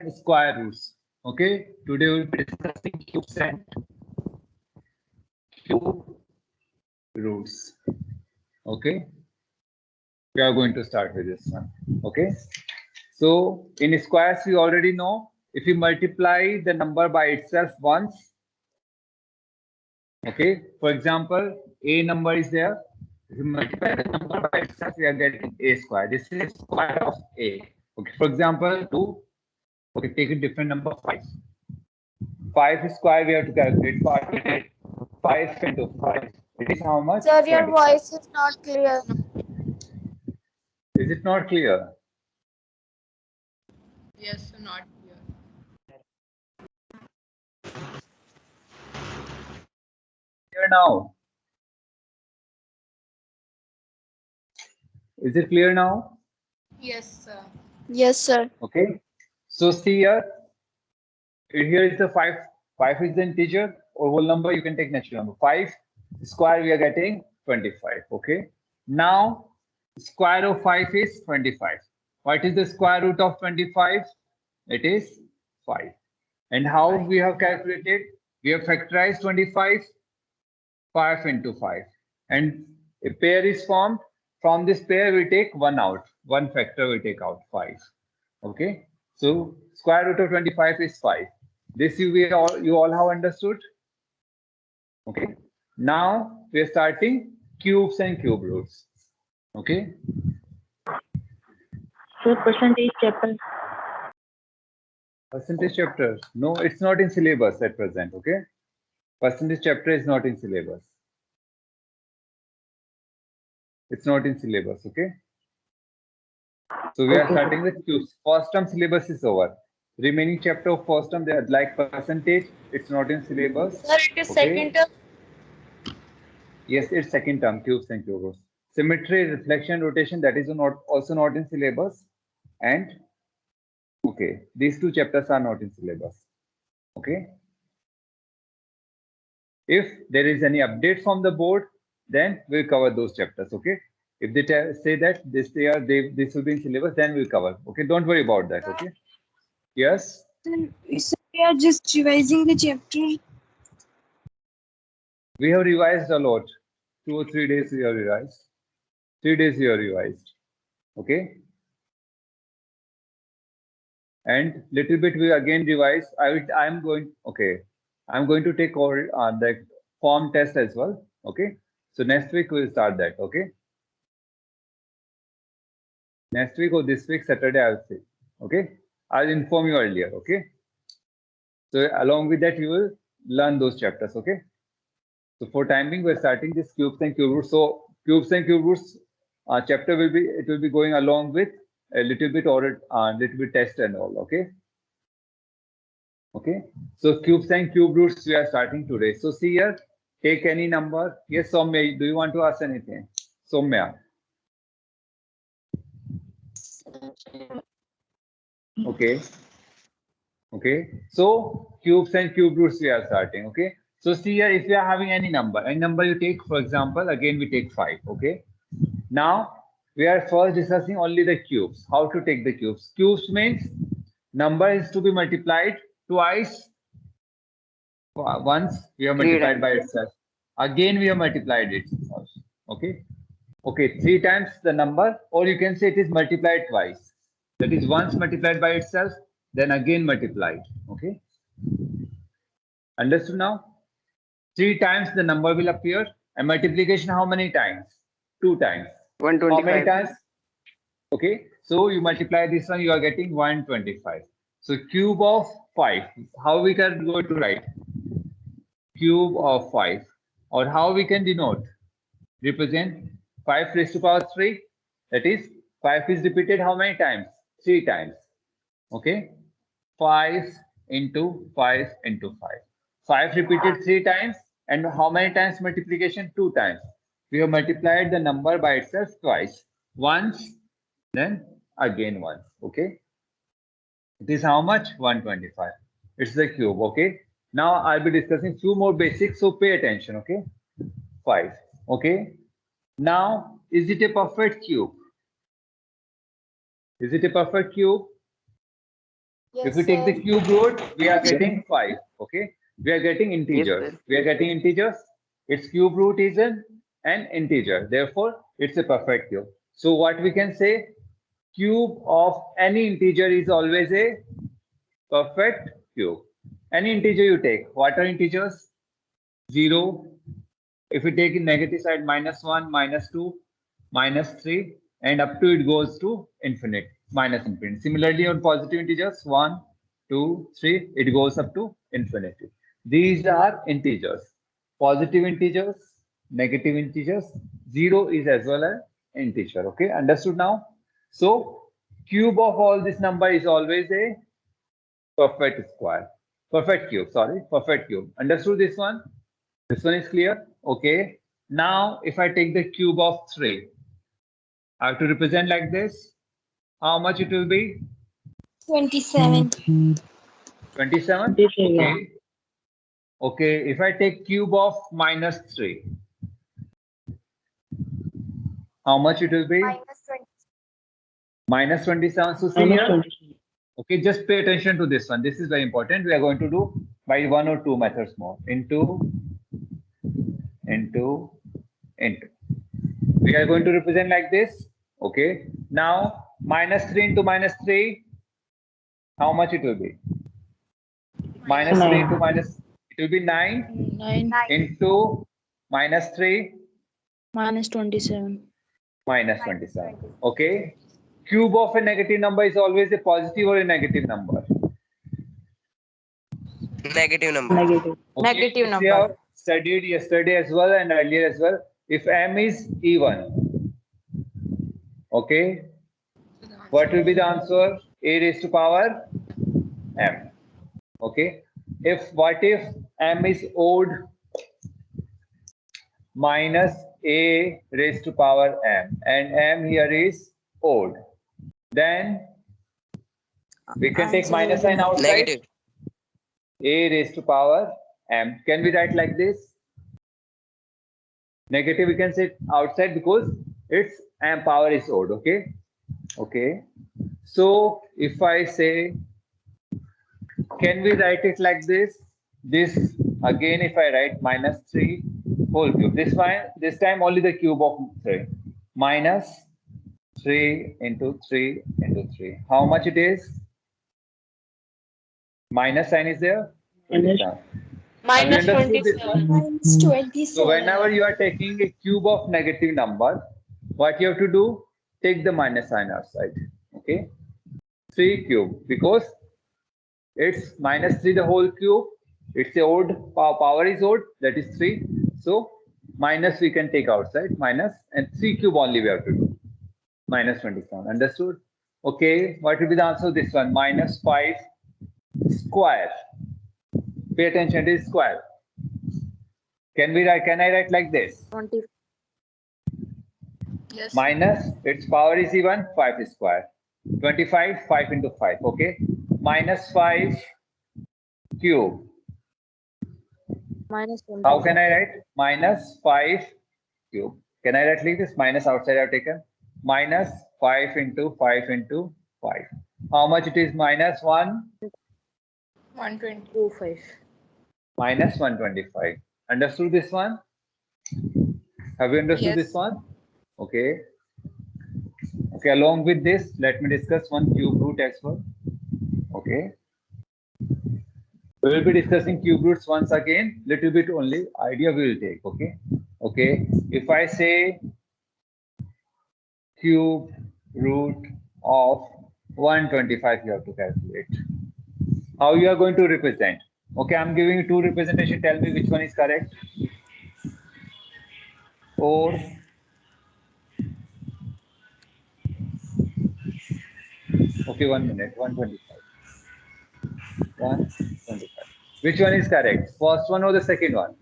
square roots. Okay, today we'll be discussing cubes and cube roots. Okay, we are going to start with this one. Okay, so in squares we already know if you multiply the number by itself once. Okay, for example, a number is there. If you multiply the number by itself, we are getting a square. This is square of a. Okay, for example, 2. Okay, take a different number 5. 5 square we have to calculate. 5 into 5. It is how much? Sir, your 25. voice is not clear. Is it not clear? Yes, sir, not clear. Clear now? Is it clear now? Yes, sir. Yes, sir. Okay. So see here. Here is the 5. 5 is the integer or whole number. You can take natural number. 5 square we are getting 25. Okay. Now square of 5 is 25. What is the square root of 25? It is 5. And how we have calculated? We have factorized 25. 5 into 5. And a pair is formed. From this pair, we take 1 out. 1 factor we take out, 5. Okay. So square root of 25 is 5. This you all have understood. Okay. Now we are starting cubes and cube roots. Okay. So percentage chapter. Percentage chapter. No, it's not in syllabus at present. Okay. Percentage chapter is not in syllabus. It's not in syllabus. Okay. So we are starting with cubes. First term syllabus is over. Remaining chapter of first term, they are like percentage. It's not in syllabus. Sir, it is second term. Yes, it's second term, cubes and cube roots. Symmetry, reflection, rotation, that is also not in syllabus. And okay, these two chapters are not in syllabus. Okay. If there is any update from the board, then we'll cover those chapters. Okay. If they say that this will be in syllabus, then we'll cover. Okay, don't worry about that. Okay. Yes. So we are just revising the chapter. We have revised a lot. 2 or 3 days we have revised. 3 days we have revised. Okay. And little bit we again revise. I'm going to take all the form test as well. Okay. So next week we'll start that. Okay. Next week or this week, Saturday, I'll say. Okay. I'll inform you earlier. Okay. So along with that, you will learn those chapters. Okay. So for time being, we're starting this cubes and cube roots. So cubes and cube roots chapter will be going along with a little bit or little bit test and all. Okay. Okay. So cubes and cube roots we are starting today. So see here, take any number. Yes, Soumya, do you want to ask anything? Soumya. Okay. Okay. So cubes and cube roots we are starting. Okay. So see here, if you are having any number you take, for example, again we take 5. Okay. Now we are first discussing only the cubes. How to take the cubes? Cubes means number is to be multiplied twice. Once we have multiplied by itself. Again we have multiplied it. Okay. Okay. 3 times the number, or you can say it is multiplied twice. That is once multiplied by itself, then again multiplied. Okay. Understood now? 3 times the number will appear, and multiplication how many times? 2 times. 125. How many times? Okay. So you multiply this one, you are getting 125. So cube of 5. How we can go to write? Cube of 5. Or how we can denote? Represent 5 raised to power 3. That is 5 is repeated how many times? 3 times. Okay. 5 into 5 into 5. 5 repeated 3 times. And how many times multiplication? 2 times. We have multiplied the number by itself twice. Once, then again once. Okay. It is how much? 125. It's the cube. Okay. Now I'll be discussing few more basics. So pay attention. Okay. 5. Okay. Now, is it a perfect cube? Is it a perfect cube? Yes, If we take the sir. cube root, we are getting 5. Okay. We are getting integers. sir. We are getting integers. Its cube root is an integer. Therefore, it's a perfect cube. So what we can say, cube of any integer is always a perfect cube. Any integer you take. What are integers? 0. If we take in negative side, -1, -2, -3, and up to it goes to infinite, minus infinite. Similarly, on positive integers, 1, 2, 3, it goes up to infinity. These are integers. Positive integers, negative integers, 0 is as well as integer. Okay, understood now? So, cube of all this number is always a perfect square. Perfect cube, sorry, perfect cube. Understood this one? This one is clear? Okay. Now, if I take the cube of 3, I have to represent like this. How much it will be? 27. 27? This is Okay. Okay. If I take cube of -3, how much it will be? Minus 20. -27. So see minus here. 20. Okay, just pay attention to this one. This is very important. We are going to do by 1 or 2 methods more. Into. We are going to represent like this. Okay. Now, -3 into -3, how much it will be? -3 into minus, it will be 9 9 into -3 minus 27. -27. Okay. Cube of a negative number is always a positive or a negative number. Negative number. Negative. Okay. Negative We have studied yesterday as well and earlier as well. If m is even, okay, So the what will be the answer? A raised to power m. Okay. What if m is odd? Minus a raised to power m, and m here is odd. Then we can take minus sign outside. Negative. A raised to power m. Can we write like this? Negative we can say outside because its m power is odd. Okay. Okay. So if I say, can we write it like this? This again, if I write -3 whole cube. This time only the cube of 3. -3 into 3 into 3. How much it is? Minus sign is there? Minus- Minus Have you understood this 27. one? Minus 27. So whenever you are taking a cube of negative number, what you have to do? Take the minus sign outside. Okay. 3 cube, because it's -3 the whole cube. It's a odd, power is odd, that is 3. So minus we can take outside, minus, and 3 cube only we have to do. -27. Understood? Okay. What will be the answer? This one, -5 square. Pay attention, it is square. Can I write like this? 20. Yes. Minus its power is even, 5 is square. 25, 5 into 5. Okay. -5 cube. Minus 20. How can I write? -5 cube. Can I write like this? Minus outside I've taken. -5 into 5 into 5. How much it is? -1, 120. 25. -125. Understood this one? Have you understood Yes. this one? Okay. Okay, along with this, let me discuss one cube root as well. Okay. We will be discussing cube roots once again, little bit only, idea we will take, okay? Okay, if I say cube root of 125, you have to calculate. How you are going to represent? Okay, I'm giving you 2 representation, tell me which one is correct. Or okay, 1 minute, 125. 125. Which one is correct? First one or the second one?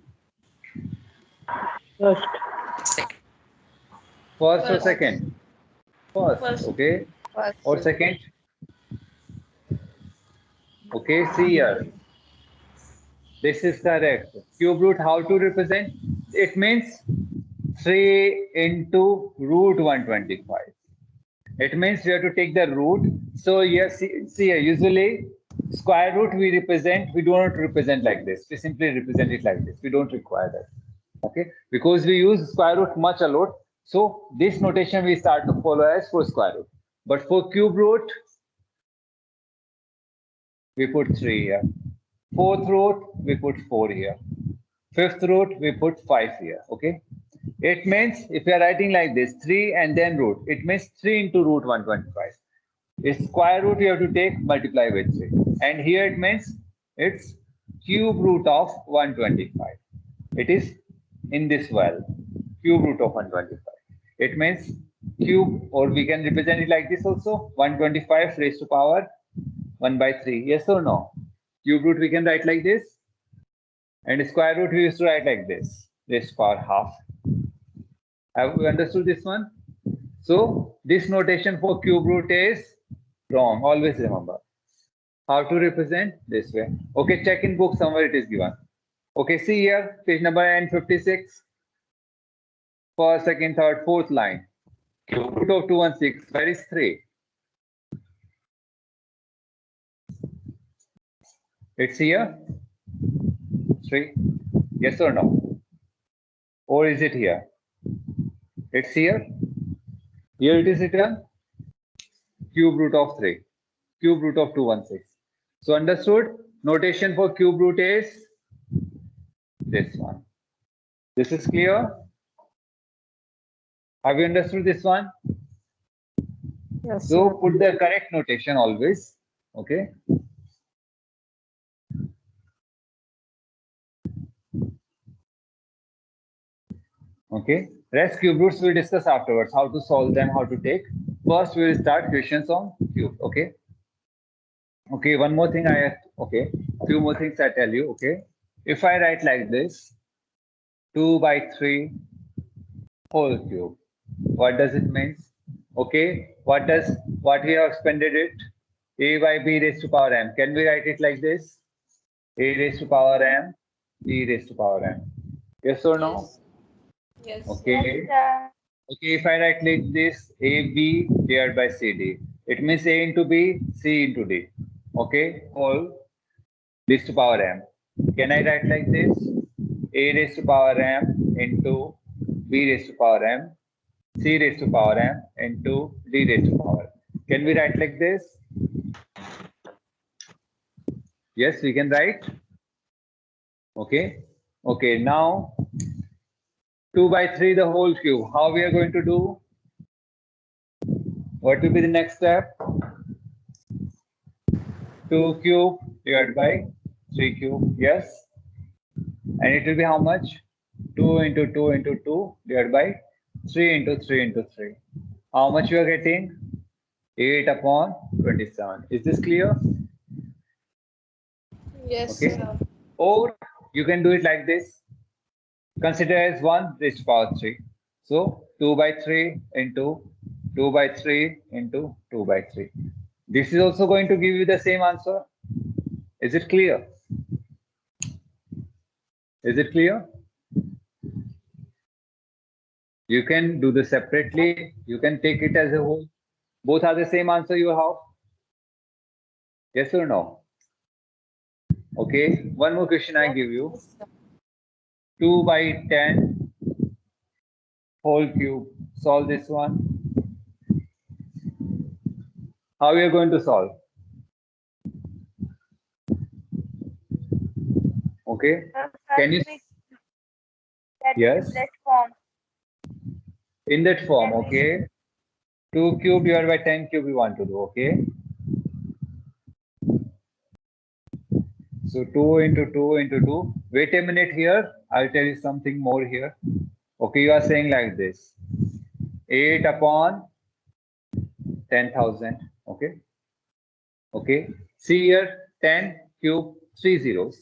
First. First or First. second? First, okay. First. Or second? Okay, see here. This is correct. Cube root, how to represent? It means 3 into root 125. It means we have to take the root. So yes, see here, usually Square root we do not represent like this. We simply represent it like this. We don't require that. Okay, because we use square root much a lot. So this notation we start to follow as for square root. But for cube root, we put 3 here. Fourth root, we put 4 here. Fifth root, we put 5 here. Okay. It means if you are writing like this, 3 and then root, it means 3 into root 125. Its square root you have to take, multiply with 3. And here it means it's cube root of 125. It is in this well, cube root of 125. It means cube, or we can represent it like this also, 125 raised to power 1 by 3. Yes or no? Cube root we can write like this. And square root we used to write like this, raised to power half. Have we understood this one? So this notation for cube root is wrong. Always remember how to represent this way. Okay, check in book somewhere it is given. Okay, see here, page number N56. First, second, third, fourth line. Cube root of 216. Where is 3? It's here. 3. Yes or no? Or is it here? It's here. Here it is written. Cube root of 3. Cube root of 216. So understood? Notation for cube root is this one. This is clear? Have you understood this one? Yes. So put the correct notation always. Okay. Okay. Rest cube roots we'll discuss afterwards. How to solve them, how to take. First, we will start questions on cube. Okay. Okay. One more thing okay. Few more things I tell you. Okay. If I write like this, 2 by 3 whole cube. What does it mean? Okay. What we have expanded it? A by b raised to power m. Can we write it like this? A raised to power m, b raised to power m. Yes or no? Yes. Okay. Okay, if I write like this, AB divided by CD, it means A into B, C into D. Okay, all raised to power m. Can I write like this? A raised to power m into B raised to power m, C raised to power m into D raised to power. Can we write like this? Yes, we can write. Okay. Okay, now 2 by 3 the whole cube. How we are going to do? What will be the next step? 2 cube divided by 3 cube. Yes. And it will be how much? 2 into 2 into 2 divided by 3 into 3 into 3. How much you are getting? 8 upon 27. Is this clear? Yes. Okay. Or you can do it like this. Consider as 1 raised to power 3. So 2 by 3 into 2 by 3 into 2 by 3. This is also going to give you the same answer. Is it clear? Is it clear? You can do this separately. You can take it as a whole. Both are the same answer you have. Yes or no? Okay. One more question I give you. 2 by 10 whole cube. Solve this one. How we are going to solve? Okay. Can you? Yes. In that form, okay. 2 cube divided by 10 cube we want to do, okay. So 2 into 2 into 2. Wait a minute here. I'll tell you something more here. Okay, you are saying like this. 8 upon 10,000. Okay. Okay. See here 10 cube 3 zeros.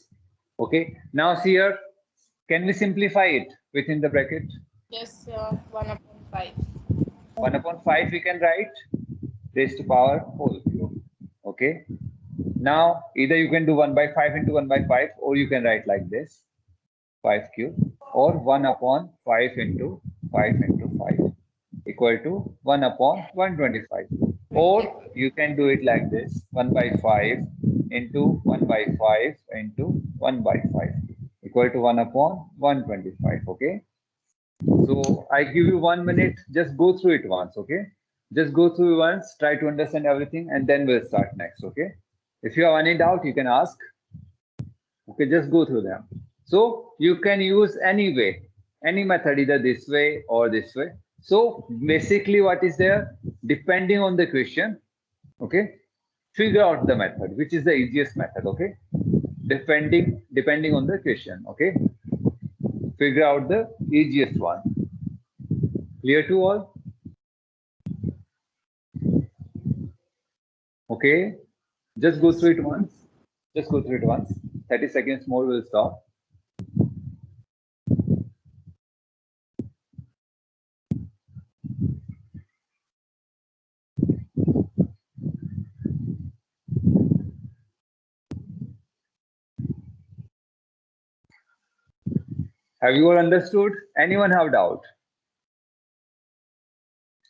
Okay. Now see here. Can we simplify it within the bracket? Yes, 1 upon 5. 1 upon 5 we can write raised to power whole cube. Okay. Now either you can do 1 by 5 into 1 by 5, or you can write like this 5 cube, or 1 upon 5 into 5 into 5 equal to 1 upon 125. Or you can do it like this 1 by 5 into 1 by 5 into 1 by 5 equal to 1 upon 125. Okay. So I give you 1 minute. Just go through it once. Okay. Just go through once. Try to understand everything, and then we'll start next. Okay. If you have any doubt, you can ask. Okay. Just go through them. So you can use any way, any method, either this way or this way. So basically, what is there? Depending on the question. Okay. Figure out the method, which is the easiest method. Okay. Depending on the question. Okay. Figure out the easiest one. Clear to all? Okay. Just go through it once. Just go through it once. 30 seconds more, we'll stop. Have you all understood? Anyone have doubt?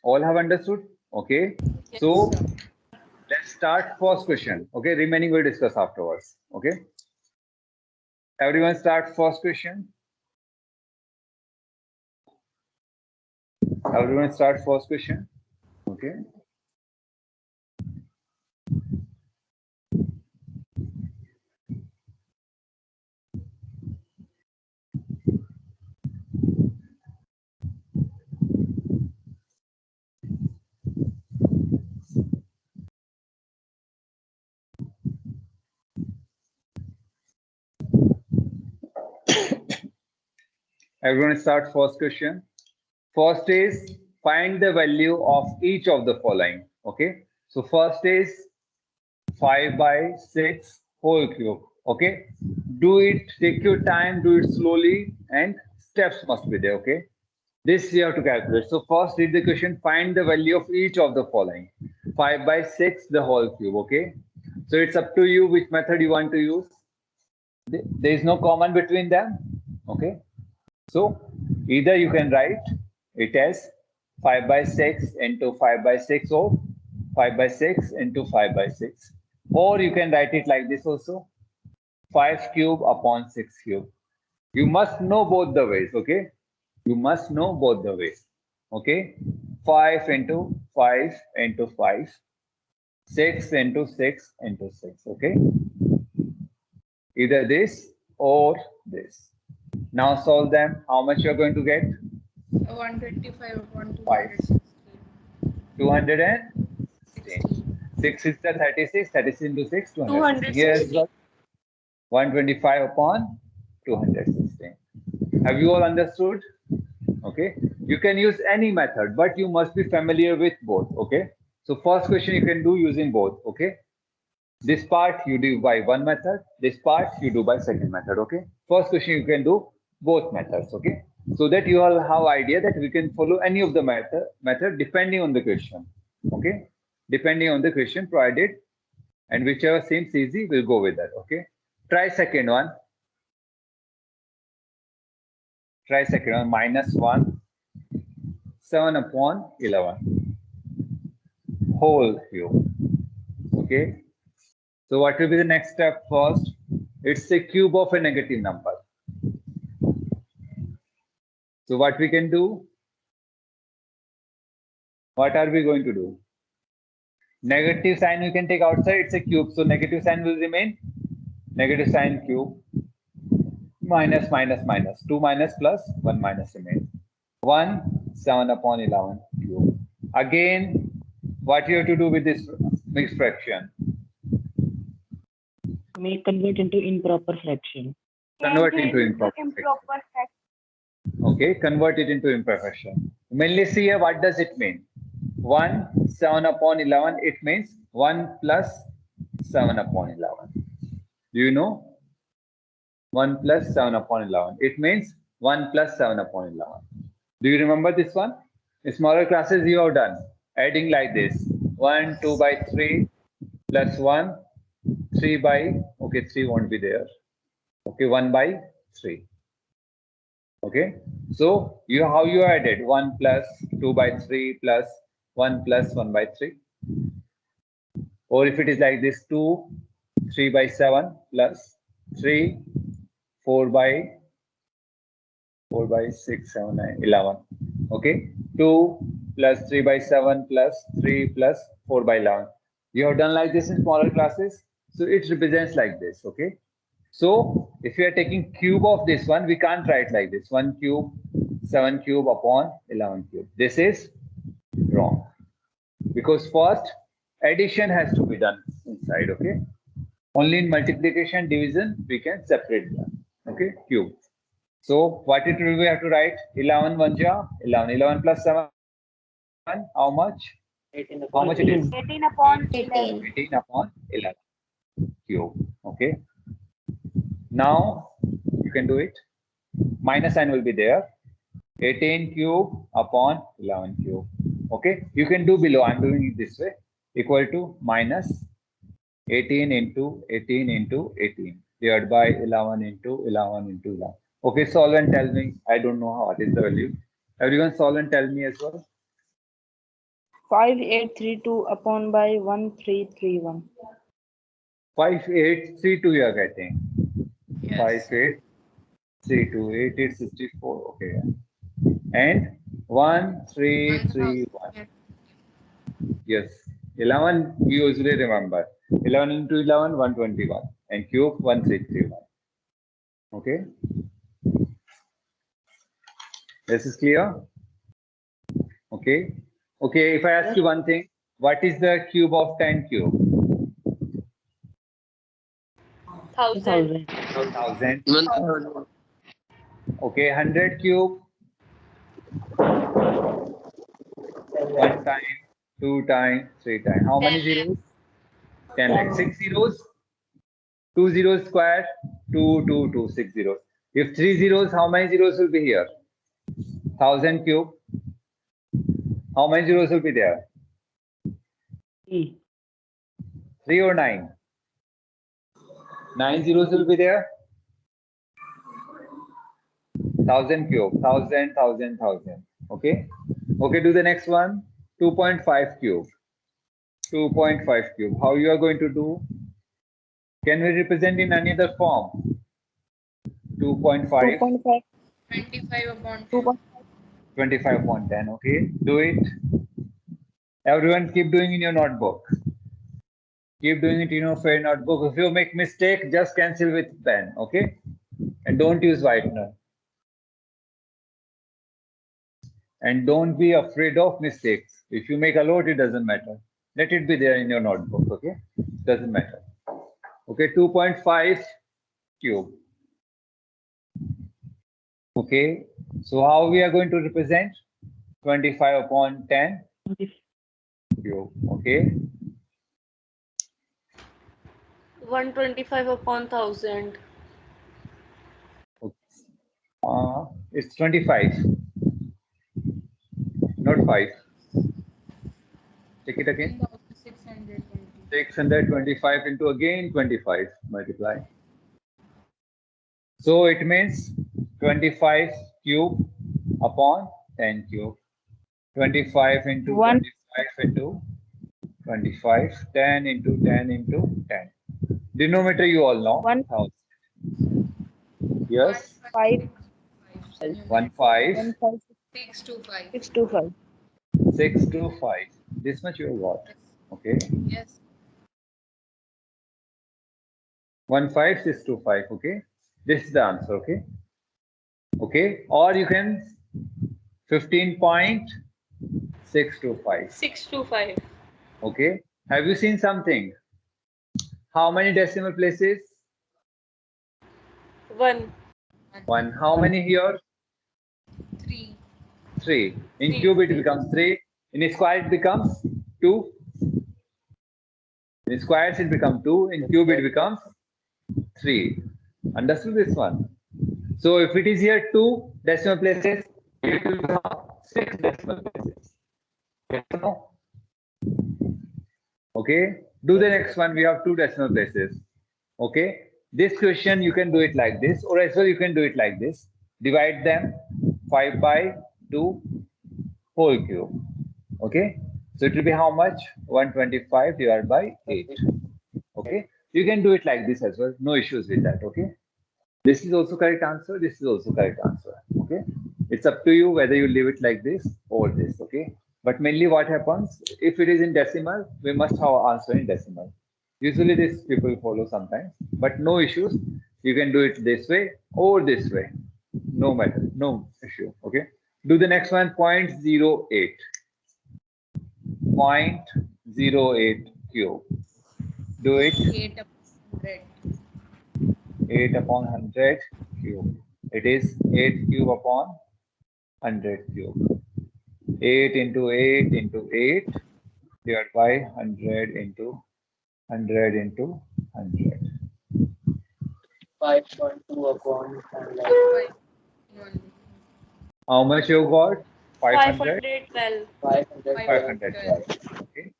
All have understood? Okay. Yes, So sir. let's start first question. Okay. Remaining we'll discuss afterwards. Okay. Everyone start first question. Everyone start first question. Okay. Everyone start first question. First is find the value of each of the following. Okay. So first is 5 by 6 whole cube. Okay. Do it, take your time, do it slowly, and steps must be there. Okay. This you have to calculate. So first read the question, find the value of each of the following. 5 by 6 the whole cube. Okay. So it's up to you which method you want to use. There is no common between them. Okay. So either you can write it as 5 by 6 into 5 by 6 or 5 by 6 into 5 by 6. Or you can write it like this also, 5 cube upon 6 cube. You must know both the ways, okay? You must know both the ways, okay? 5 into 5 into 5, 6 into 6 into 6, okay? Either this or this. Now solve them. How much you're going to get? 125 upon 5. 216. 216. 6 is the 36. 36 into 6, 216. 216. Here's 125 upon 216. Have you all understood? Okay. You can use any method, but you must be familiar with both. Okay. So first question you can do using both. Okay. This part you do by one method. This part you do by second method. Okay. First question you can do both methods. Okay. So that you all have idea that we can follow any of the method depending on the question. Okay. Depending on the question provided, and whichever seems easy, we'll go with that. Okay. Try second one. Try second one. -1, 7 upon 11 whole cube. Okay. So what will be the next step first? It's a cube of a negative number. So what we can do? What are we going to do? Negative sign we can take outside. It's a cube. So negative sign will remain. Negative sign cube. Minus, minus, minus. 2 minus plus 1 minus remains. 1, 7 upon 11 cube. Again, what you have to do with this mixed fraction? May convert into improper fraction. Convert into improper fraction. Okay, convert it into improper fraction. Mainly see here, what does it mean? 1, 7 upon 11, it means 1 plus 7 upon 11. Do you know? 1 plus 7 upon 11. It means 1 plus 7 upon 11. Do you remember this one? In smaller classes you have done. Adding like this. 1, 2 by 3 plus 1, 3 by, okay, 3 won't be there. Okay, 1 by 3. Okay, so how you added 1 plus 2 by 3 plus 1 plus 1 by 3. Or if it is like this, 2, 3 by 7 plus 3, 4 by 6, 7, 9, 11. Okay, 2 plus 3 by 7 plus 3 plus 4 by 11. You have done like this in smaller classes. So it represents like this. Okay. So if you are taking cube of this one, we can't write like this. 1 cube, 7 cube upon 11 cube. This is wrong. Because first addition has to be done inside. Okay. Only in multiplication, division, we can separate them. Okay. Cube. So what it will we have to write? 11 1 ja 11. 11 plus 7. How much? 18 How much it is? 18 upon 11. 18 upon 11 cube. Okay. Now you can do it. Minus sign will be there. 18 cube upon 11 cube. Okay. You can do below. I'm doing it this way. Equal to minus 18 into 18 into 18 divided by 11 into 11 into 11. Okay, solve and tell me. I don't know what is the value. Everyone solve and tell me as well. 5832 upon by 1331. 5832 you are getting. Yes. 5832. 8 is 64. Okay. And 1331. Yes. 11 we usually remember. 11 into 11, 121. And cube 1631. Okay. This is clear? Okay. Okay, if I ask you one thing, what is the cube of 10 cube? 1000. 1000. 1000. Okay, 100 cube. 1 time, 2 times, 3 times. How many 10 zeros? 10 like 6 zeros. 2 zeros square, 2, 2, 2, 6 zeros. If 3 zeros, how many zeros will be here? 1000 cube. How many zeros will be there? 3 or 9? 9 zeros will be there. 1000 cube. 1000, 1000, 1000. Okay. Okay, do the next one. 2.5 cube. 2.5 cube. How you are going to do? Can we represent in any other form? 2.5. 2.5. 25 upon 2. 25 upon 10. Okay, do it. Everyone keep doing in your notebook. Keep doing it in your fair notebook. If you make mistake, just cancel with pen. Okay, and don't use whitener. And don't be afraid of mistakes. If you make a lot, it doesn't matter. Let it be there in your notebook. Okay, doesn't matter. Okay, 2.5 cube. Okay, so how we are going to represent? 25 upon 10 cube. Okay, 125 upon 1000. it's 25, not 5. Take it again. 620. 625 into again 25 multiply. So it means 25 cube upon 10 cube. 25 into 25 into 25. 10 into 10 into 10. Denominator you all know. 1,000. Yes. 5. 1 5 625. 625. 6 to 5. This much you have got. Okay. Yes. 1 5 6 to 5. Okay. This is the answer. Okay. Okay. Or you can 15.625. 625. Okay. Have you seen something? How many decimal places? 1. 1. How many here? 3. 3. In Three. cube it becomes 3. In square it becomes 2. In squares it becomes 2. In cube it becomes 3. Understood this one? So if it is here 2 decimal places, it will become 6 decimal places. Yes or no? Okay. Do the next one. We have 2 decimal places. Okay. This question you can do it like this, or as well you can do it like this. Divide them 5 by 2 whole cube. Okay. So it will be how much? 125 divided by 8. Okay. You can do it like this as well. No issues with that. Okay. This is also correct answer. This is also correct answer. Okay. It's up to you whether you leave it like this or this. Okay. But mainly what happens, if it is in decimal, we must have answer in decimal. Usually this people follow sometimes, but no issues. You can do it this way or this way. No matter, no issue. Okay. Do the next one, 0.08. 0.08 cube. Do it. 8 upon 100. 8 upon 100 cube. It is 8 cube upon 100 cube. 8 into 8 into 8 divided by 100 into 100 into 100. 5.2 upon 100. 1. How much you got? 500? 512. 512 Okay.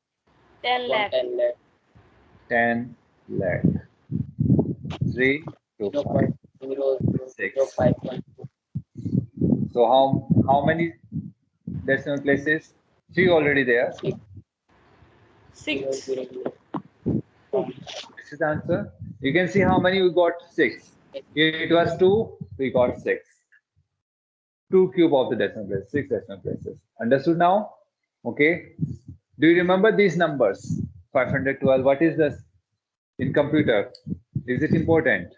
10 lakh. 10 lakh. 10 lakh. 3 to 5. 0.05. So how many decimal places? 3 already there. 6. This is the answer. You can see how many we got. 6. Here it was 2, we got 6. 2 cube of the decimal place, 6 decimal places. Understood now? Okay. Do you remember these numbers? 512. What is this in computer? Is it important?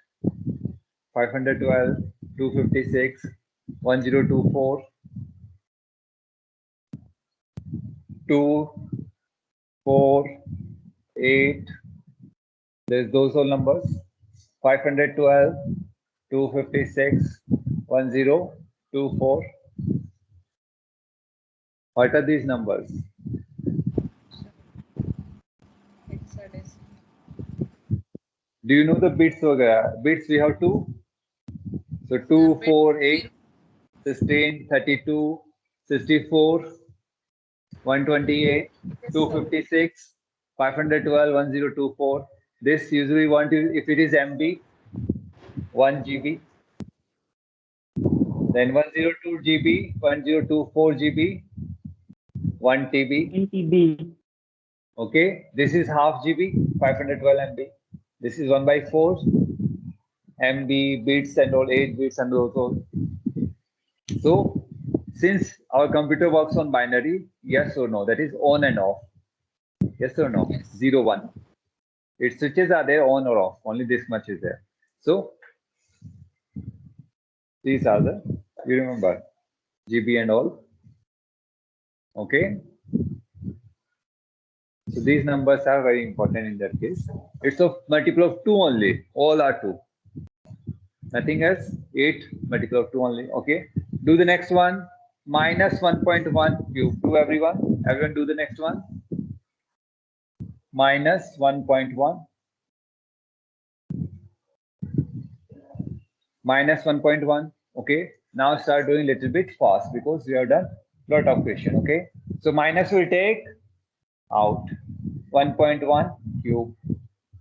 512, 256, 1024, 2, 4, 8. There's those all numbers. 512, 256, 1024. What are these numbers? Hexadecimal. Do you know the bits? Bits we have 2. So 2, 4, 8, 16, 32, 64, 128, 256, 512, 1024. This usually want to, if it is MB, 1 GB. Then 102 GB, 1024 GB, 1 TB. 1 TB. Okay, this is half GB, 512 MB. This is 1 by 4 MB bits and all 8 bits and also. So since our computer works on binary, yes or no, that is on and off. Yes or no? Yes. 0, 1. Its switches are there on or off. Only this much is there. So these are the, you remember, GB and all. Okay. So these numbers are very important in that case. It's a multiple of 2 only. All are 2. Nothing else. 8 multiple of 2 only. Okay. Do the next one. Minus 1.1 cube. Do everyone. Everyone do the next one. Minus 1.1. Minus 1.1. Okay. Now start doing little bit fast because we have done lot of question. Okay. So minus will take out 1.1 cube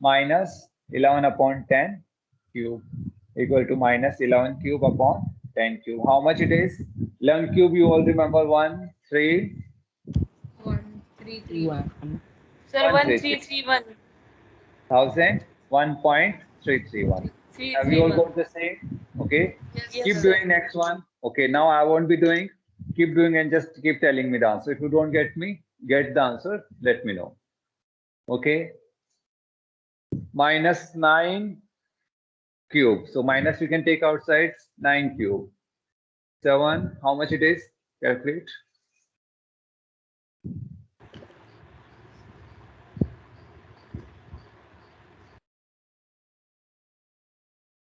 minus 11 upon 10 cube equal to minus 11 cube upon 10 cube. How much it is? 11 cube, you all remember 1, 3. 1, 3, 3, 1. Sir, 1331. 1000, 1.331. Have you all got the same? Okay. Yes, Keep sir. doing next one. Okay, now I won't be doing. Keep doing and just keep telling me the answer. If you don't get the answer, let me know. Okay. Minus 9 cube. So minus we can take outside 9 cube. 7. How much it is? Calculate.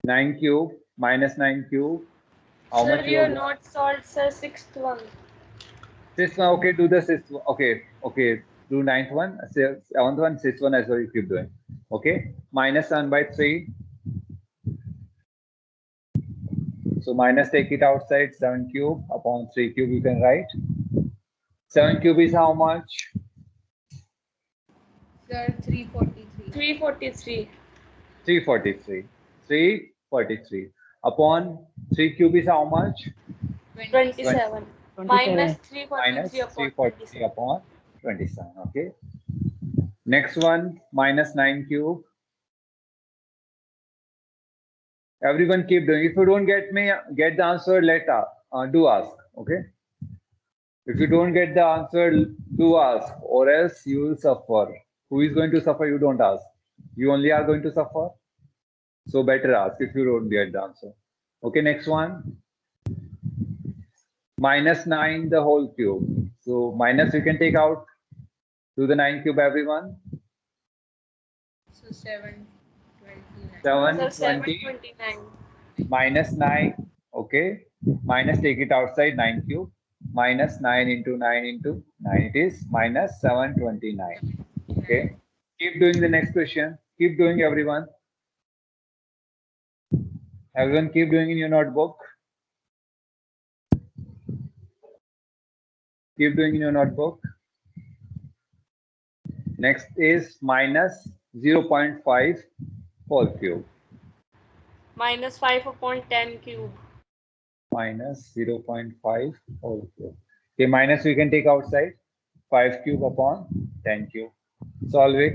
Nine cube minus 9 cube. How Sir, much you are not solved, sir. 6th one. Sixth one, okay, do the sixth one. Okay, do ninth one, seventh one, sixth one as well, you keep doing. Okay, minus 7 by 3. So minus, take it outside, 7 cube upon 3 cube, you can write. 7 cube is how much? Sir, 343. 343. 343. 343. Upon 3 cube is how much? 27. Minus 343 Minus upon 343 upon 27. Okay. Next one, minus 9 cube. Everyone keep doing. If you don't get the answer, do ask. Okay. If you don't get the answer, do ask, or else you will suffer. Who is going to suffer? You don't ask. You only are going to suffer. So better ask if you don't get the answer. Okay, next one. -9 the whole cube. So minus we can take out. Do the 9 cube, everyone. So 729. 720 729. -9. Okay. Minus, take it outside, 9 cube. -9 into 9 into 9. It is -729. Okay. Keep doing the next question. Keep doing, everyone. Everyone keep doing in your notebook. Keep doing in your notebook. Next is -0.5 whole cube. -5 upon 10 cube. -0.5 whole cube. Okay, minus we can take outside. 5 cube upon 10 cube. Solve it.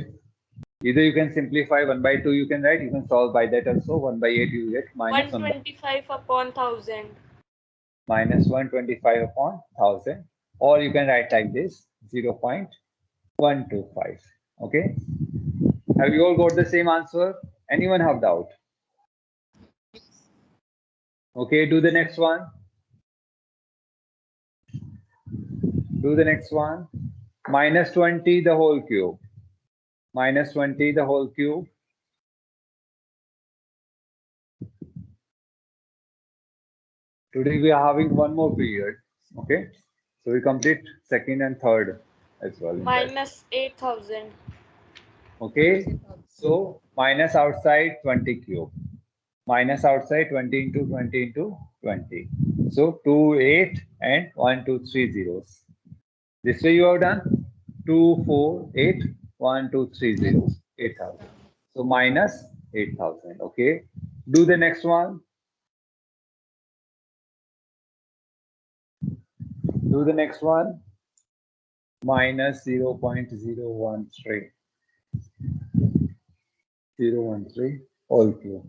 Either you can simplify 1/2, you can write. You can solve by that also. 1/8 you get minus 125 upon 1000. -125 upon 1000. Or you can write like this, 0.125. Okay. Have you all got the same answer? Anyone have doubt? Okay, do the next one. Do the next one. -20 the whole cube. -20 the whole cube. Today we are having one more period. Okay. So we complete second and third as well. -8000. Okay. So minus outside 20 cube. Minus outside 20 into 20 into 20. So 2, 8 and 1, 2, 3 zeros. This way you have done 2, 4, 8, 1, 2, 3 zeros. 8,000. So minus 8,000. Okay. Do the next one. Do the next one. -0.013. 013 whole cube.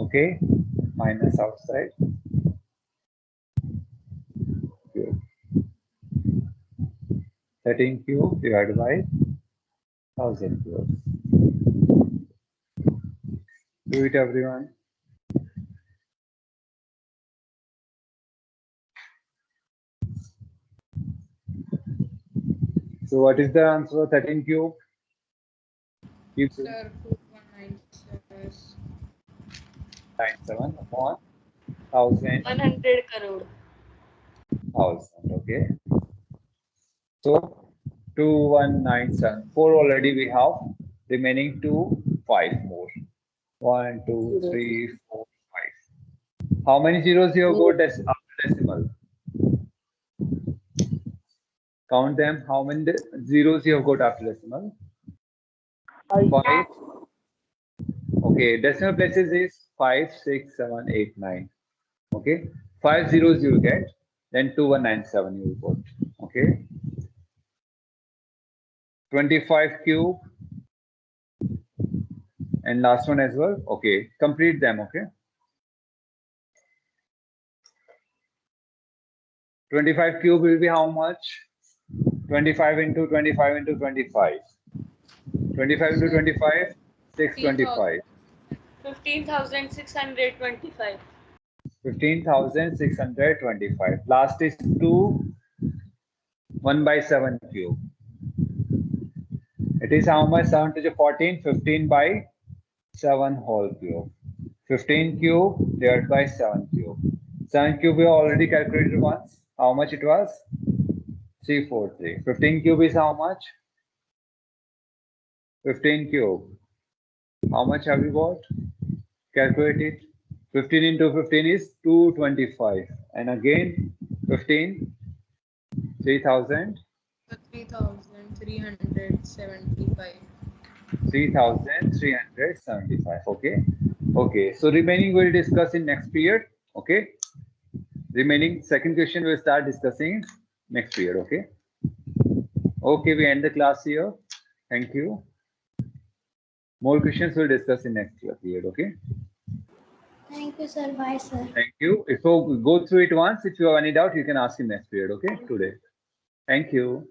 Okay. Minus outside. Cube. 13 cube divided by 1000 cubes. Do it, everyone. So what is the answer? 13 cube. Keep Sir, 97 upon 1000. 100 crore. 1000. Okay. So 2197. 4 already we have. Remaining 2, 5 more. 1, 2, 3, 4, 5. How many zeros you have got after decimal? Count them. How many zeros you have got after decimal? 5. Okay. Decimal places is 5, 6, 7, 8, 9. Okay. 5 zeros you will get. Then 2197 you will got. Okay. 25 cube. And last one as well. Okay. Complete them. Okay. 25 cube will be how much? 25 into 25 into 25. 25 into 25, 625. 15,625. 15,625. Last is 2, 1/7 cube. It is how much? 7 to the 14, 15/7 whole cube. 15 cube divided by 7 cube. 7 cube we already calculated once. How much it was? 343. 15 cube is how much? 15 cube. How much have we got? Calculate it. 15 into 15 is 225. And again 15, 3000. 3,375. 3,375. Okay. Okay. So remaining we'll discuss in next period. Okay. Remaining second question we'll start discussing next period. Okay. Okay. We end the class here. Thank you. More questions we'll discuss in next period. Okay. Thank you, sir. Bye, sir. Thank you. So go through it once. If you have any doubt, you can ask in next period. Okay, today. Thank you.